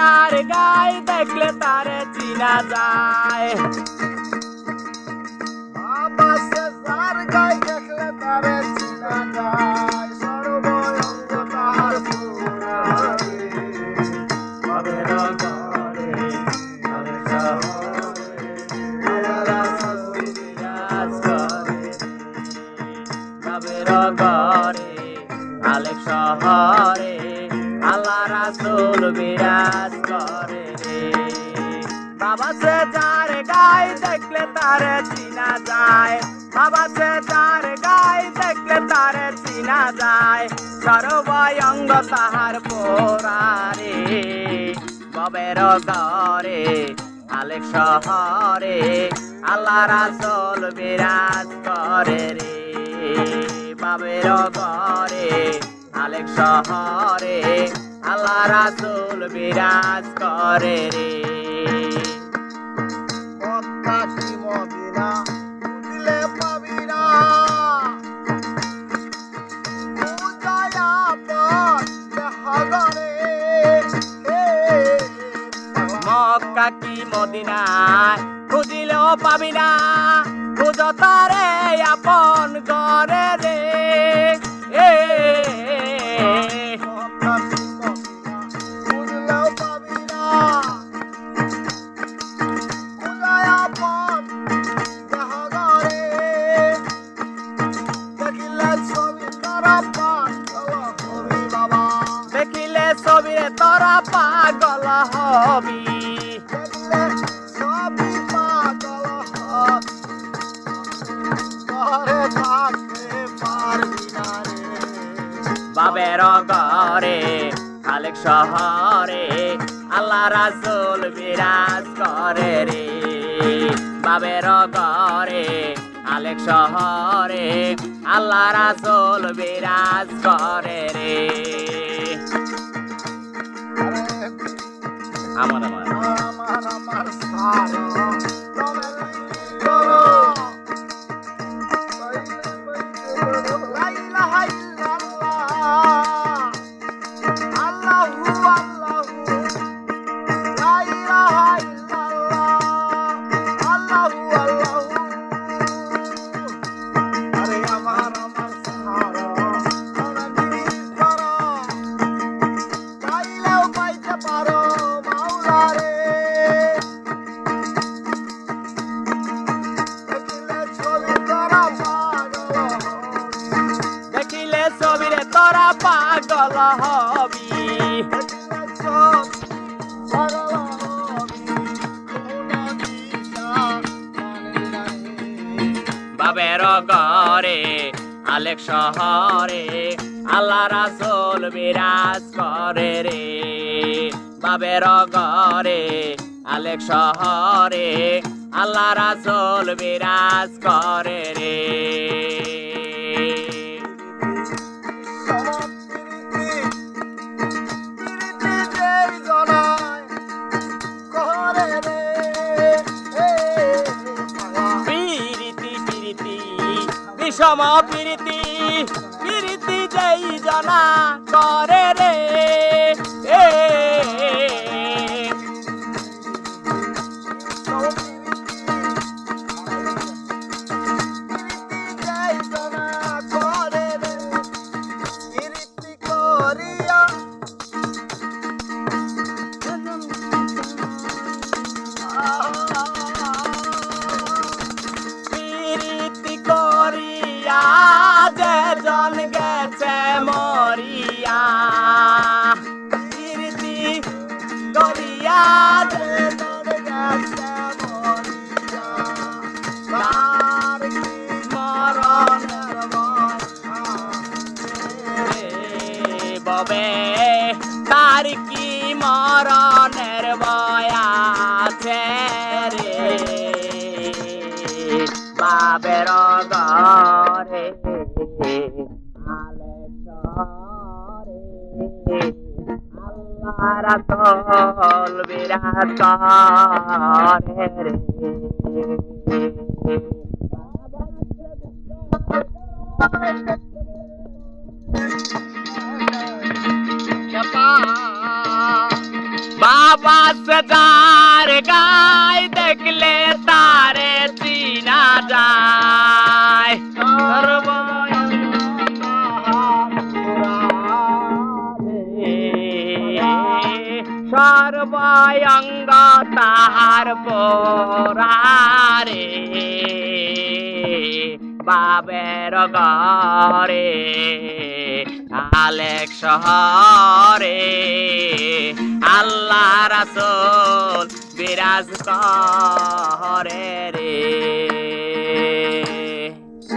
যার গায়ে দেখলে তারে চিনা যায়। বাবা সে যার গায়ে দেখলে তারে চিনা যায়, সর্বঙ্গ তাহার পুরারে। বাবের ঘরে আলেক শহরে আল্লাহ রাসূল বিরাজ করে রে। বাবের ঘরে আলেক শহরে আল্লাহ রাসূল বিরাজ করে রে। বাবা সে যার গায়ে দেখলে তারে চিনা যায়, বাবা সে যার গায়ে দেখলে তারে চিনা যায়, সর্বঙ্গ তাহার পোরারে। বাবের ঘরে আলেক শহরে আল্লাহ রাসূল বিরাজ করে রে। বাবের ঘরে আলেক শহরে আল্লাহ রাসূল বিরাজ করে রে। মক্কা কি মদিনা খুঁজলে পাবি না, খুঁজায়া পথ দেখা গরে। মক্কা কি মদিনায় খুঁজিলেও পাবি না, খুঁজ তারে আপন ঘরে রে। এ মক্কা কি মদিনা খুঁজলেও পাবি না, খুঁজায়া পথ দেখা গরে। দেখিলে ছবি তারা পাগল হবি বাবা, দেখিলে ছবিরে তোরা পাগল হবি। দেখলে ছবি পাগল হবি, ঘরে থাকতে পারবি না রে। বাবের ঘরে আলেক শহরে আল্লাহ রাসূল বিরাজ করে রে। বাবের ঘরে আলেক শহরে আল্লাহ রাসূল বিরাজ করে রে। আমার আমার আমার সারা তবে করো লা ইলাহা ইল্লাল্লাহ, আল্লাহু আল্লাহু, লা ইলাহা ইল্লাল্লাহ, আল্লাহু আল্লাহু। আরে আমার সারা তবে করো, চাইলেও পাইতে পারো মাওলা রে। দেখিলে ছবি তোরা পাগল হবি, দেখিলে ছবিরে তোরা পাগল হবি। দেখিলে ছবি পাগল হবি, কোনো দিশা মানে নাই। বাবের ঘরে আলেক শহরে আল্লাহ রাসূল বিরাজ করে রে। বাবের ঘরে আলেক শহরে আল্লাহ রাসূল বিরাজ করে রে। পিরিতি পিরিতি বিষম পিরিতি, পিরিতি যেই জনা করে রে। এ পিরিতি করিয়া যে জন গেছে মরিয়া, পিরিতি করিয়া যে জন গেছে মরিয়া, তার কি মরণের ভয় আছে ববে, তার কি মরণের ভয় আছে রে। বাবের ঘরে আলেক শহরে আল্লাহ রাসূল বিরাজ করে রে। বাবা সদার গায় দেখলে তারে চিনা যায় সর্বঙ্গ তাহার পরারে বাবের ঘরে আলেক শহরে আল্লাহ রাসূল বিরাজ করে রে